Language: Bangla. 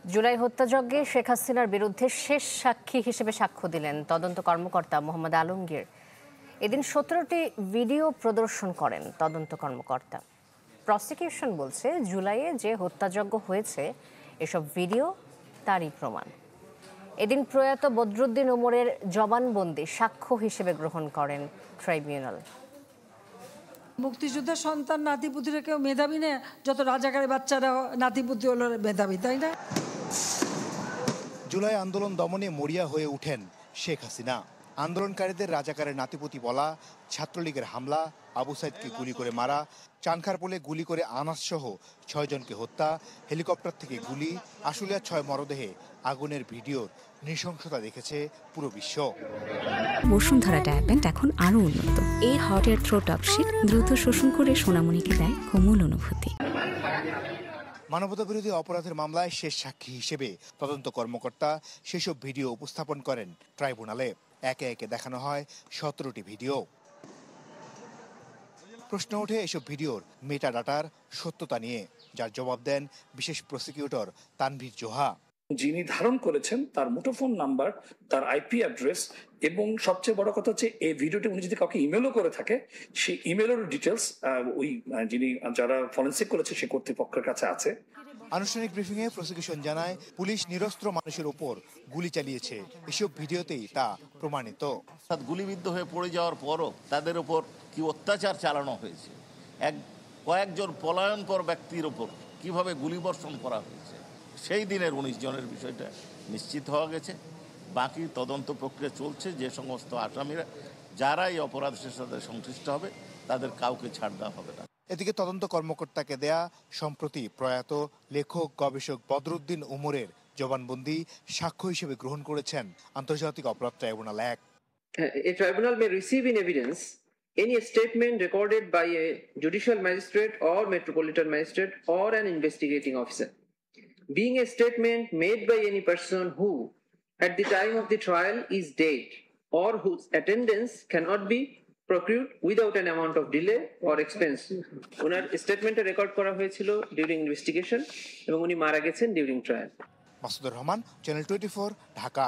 জুলাই হত্যাযজ্ঞে শেখ হাসিনার বিরুদ্ধে শেষ সাক্ষী হিসেবে সাক্ষ্য দিলেন তদন্ত কর্মকর্তা মোহাম্মদ আলমগীর। এদিন 17টি ভিডিও প্রদর্শন করেন তদন্ত কর্মকর্তা। প্রসিকিউশন বলছে, জুলাইয়ে যে হত্যাযজ্ঞ হয়েছে এসব ভিডিও তারই প্রমাণ। এদিন প্রয়াত বদরুদ্দিন ওমরের জবানবন্দি সাক্ষ্য হিসেবে গ্রহণ করেন ট্রাইব্যুনাল। মুক্তিযোদ্ধার সন্তান নাতিপুতিরা কেউ মেধাবী না, যত রাজাকারের বাচ্চারা নাতিপুতি হলো মেধাবী, তাই না? জুলাই আন্দোলন দমনে মরিয়া হয়ে উঠেন শেখ হাসিনা। আন্দোলনকারীদের রাজাকারের নাতিপুতি বলা, ছাত্রলীগের হামলা, আবু সাইদকে গুলি করে মারা, চানখারপোলে গুলি করে আনাস সহ 6 জনকে হত্যা, হেলিকপ্টার থেকে গুলি, আশুলিয়ার 6 মরদেহে আগুনের ভিডিওর নৃশংসতা দেখেছে পুরো বিশ্ব। বসুন্ধরা ডায়াপেন্ট এখন আরো উন্নত। এই hot air through top sheet দ্রুত শোষণ করে সোনামণিকে দেয় কোমল অনুভূতি। মানবতাবিরোধী অপরাধের মামলায় শেষ সাক্ষী হিসেবে তদন্ত কর্মকর্তা সেসব ভিডিও উপস্থাপন করেন ট্রাইব্যুনালে। একে একে দেখানো হয় 17টি ভিডিও। প্রশ্ন ওঠে এসব ভিডিওর মেটা ডাটার সত্যতা নিয়ে, যার জবাব দেন বিশেষ প্রসিকিউটর তানভীর জোহা। যিনি ধারণ করেছেন তার মুঠোফোন নাম্বার, তার আইপি অ্যাড্রেস এবং সবচেয়ে বড় কথা হচ্ছে এই ভিডিওটি উনি যদি কাউকে ইমেলও করে থাকে, সেই ইমেলের ডিটেলস ওই যারা ফরেনসিক করেছে সে কর্তৃপক্ষের কাছে আছে। আনুষ্ঠানিক ব্রিফিংয়ে প্রসিকিউশন জানায়, পুলিশ নিরস্ত্র মানুষের উপর গুলি চালিয়েছে। এসব ভিডিওতেই তা প্রমাণিত। গুলিবিদ্ধ হয়ে পড়ে যাওয়ার পরও তাদের উপর কি অত্যাচার চালানো হয়েছে, কয়েকজন পলায়নপর ব্যক্তির উপর কিভাবে গুলিবর্ষণ করা হয়েছে, সেই দিনের 19 জনের বিষয়টা নিশ্চিত হওয়া গেছে। বাকি তদন্ত প্রক্রিয়া চলছে। যে সমস্ত আসামিরা যারা এই অপরাধের সাথে সংশ্লিষ্ট হবে তাদের কাউকে ছাড় দেওয়া হবে না। এদিকে তদন্ত কর্মকর্তাকে দেয়া সম্প্রতি প্রয়াত লেখক গবেষক বদরুদ্দিন ওমরের জবানবন্দি সাক্ষ্য হিসেবে গ্রহণ করেছেন আন্তর্জাতিক অপরাধ tribunal 1। A tribunal may receive in evidence any statement recorded by a judicial magistrate or metropolitan magistrate or an investigating officer, being a statement made by any person who, at the time of the trial, is dead or whose attendance cannot be procured without an amount of delay or expense. ওনার স্টেটমেন্টে রেকর্ড করা হয়েছিল ডিউরিং ইনভেস্টিগেশন এবং উনি মারা গেছেন during trial. Masudur Rahman, channel 24, Dhaka.